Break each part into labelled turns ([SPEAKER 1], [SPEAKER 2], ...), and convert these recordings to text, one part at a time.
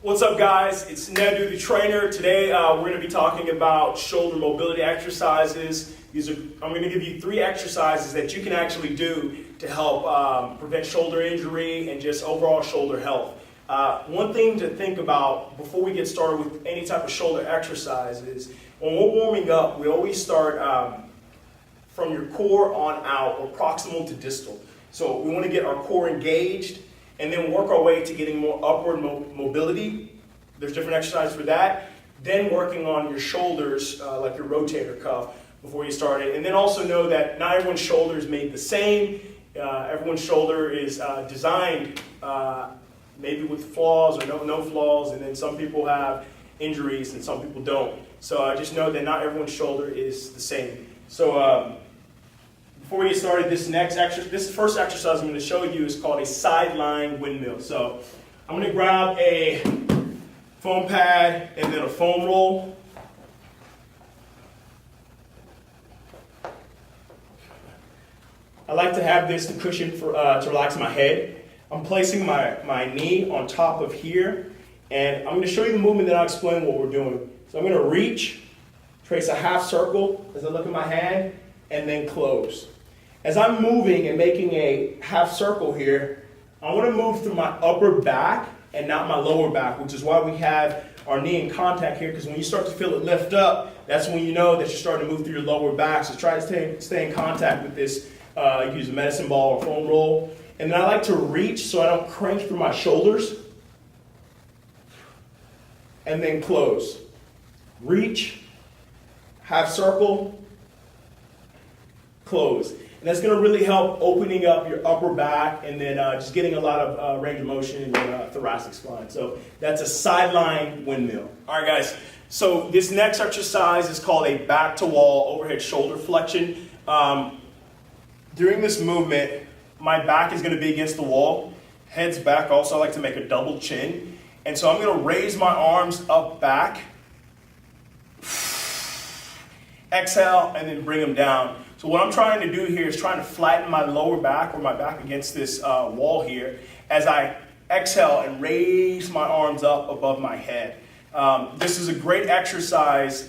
[SPEAKER 1] What's up, guys? It's Nadu, the trainer. Today we're going to be talking about shoulder mobility exercises. I'm going to give you 3 exercises that you can actually do to help prevent shoulder injury and just overall shoulder health. One thing to think about before we get started with any type of shoulder exercise is when we're warming up, we always start from your core on out, or proximal to distal. So we want to get our core engaged and then work our way to getting more upward mobility. There's different exercises for that. Then working on your shoulders, like your rotator cuff, before you start it. And then also know that not everyone's shoulder is made the same. Everyone's shoulder is designed maybe with flaws or no flaws, and then some people have injuries and some people don't. So just know that not everyone's shoulder is the same. So before we get started, this first exercise I'm going to show you is called a sideline windmill. So I'm going to grab a foam pad and then a foam roll. I like to have this to cushion to relax my head. I'm placing my knee on top of here, and I'm going to show you the movement, then I'll explain what we're doing. So I'm going to reach, trace a half circle as I look at my hand, and then close. As I'm moving and making a half circle here, I want to move through my upper back and not my lower back, which is why we have our knee in contact here, because when you start to feel it lift up, that's when you know that you're starting to move through your lower back. So try to stay in contact with this. You can use a medicine ball or foam roll. And then I like to reach so I don't crank through my shoulders. And then close. Reach, half circle, close. And that's going to really help opening up your upper back and then just getting a lot of range of motion in your thoracic spine. So that's a sideline windmill. All right, guys. So this next exercise is called a back to wall overhead shoulder flexion. During this movement, my back is going to be against the wall. Head's back. Also, I like to make a double chin. And so I'm going to raise my arms up back. Exhale, and then bring them down. So what I'm trying to do here is trying to flatten my lower back or my back against this wall here as I exhale and raise my arms up above my head. This is a great exercise,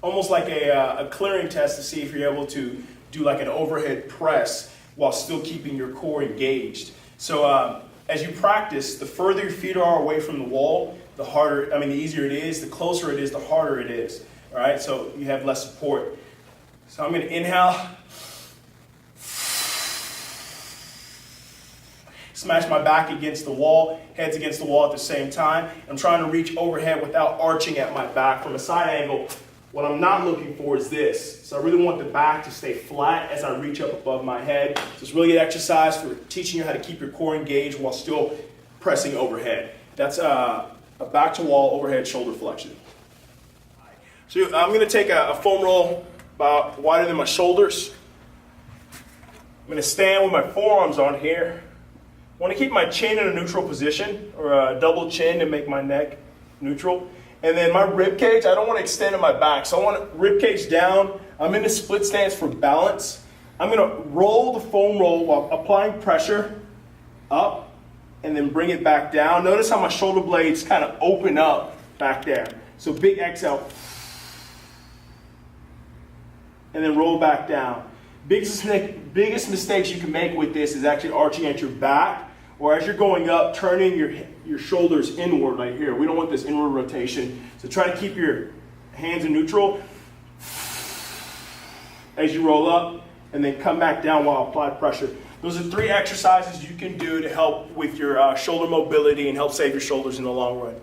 [SPEAKER 1] almost like a clearing test to see if you're able to do like an overhead press while still keeping your core engaged. So as you practice, the further your feet are away from the wall, the easier it is. The closer it is, the harder it is. All right, so you have less support. So I'm going to inhale, smash my back against the wall, head's against the wall at the same time. I'm trying to reach overhead without arching at my back from a side angle. What I'm not looking for is this. So I really want the back to stay flat as I reach up above my head. So it's really good exercise for teaching you how to keep your core engaged while still pressing overhead. That's a back to wall overhead shoulder flexion. So I'm going to take a foam roll about wider than my shoulders. I'm going to stand with my forearms on here. I want to keep my chin in a neutral position, or a double chin to make my neck neutral. And then my rib cage, I don't want to extend in my back. So I want rib cage down. I'm in a split stance for balance. I'm going to roll the foam roll while applying pressure up and then bring it back down. Notice how my shoulder blades kind of open up back there. So big exhale. And then roll back down. Biggest mistakes you can make with this is actually arching at your back, or as you're going up, turning your shoulders inward right here. We don't want this inward rotation. So try to keep your hands in neutral as you roll up, and then come back down while apply pressure. Those are 3 exercises you can do to help with your shoulder mobility and help save your shoulders in the long run.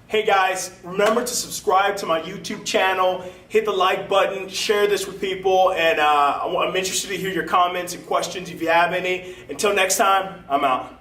[SPEAKER 1] Hey guys, remember to subscribe to my YouTube channel, hit the like button, share this with people, and I'm interested to hear your comments and questions if you have any. Until next time, I'm out.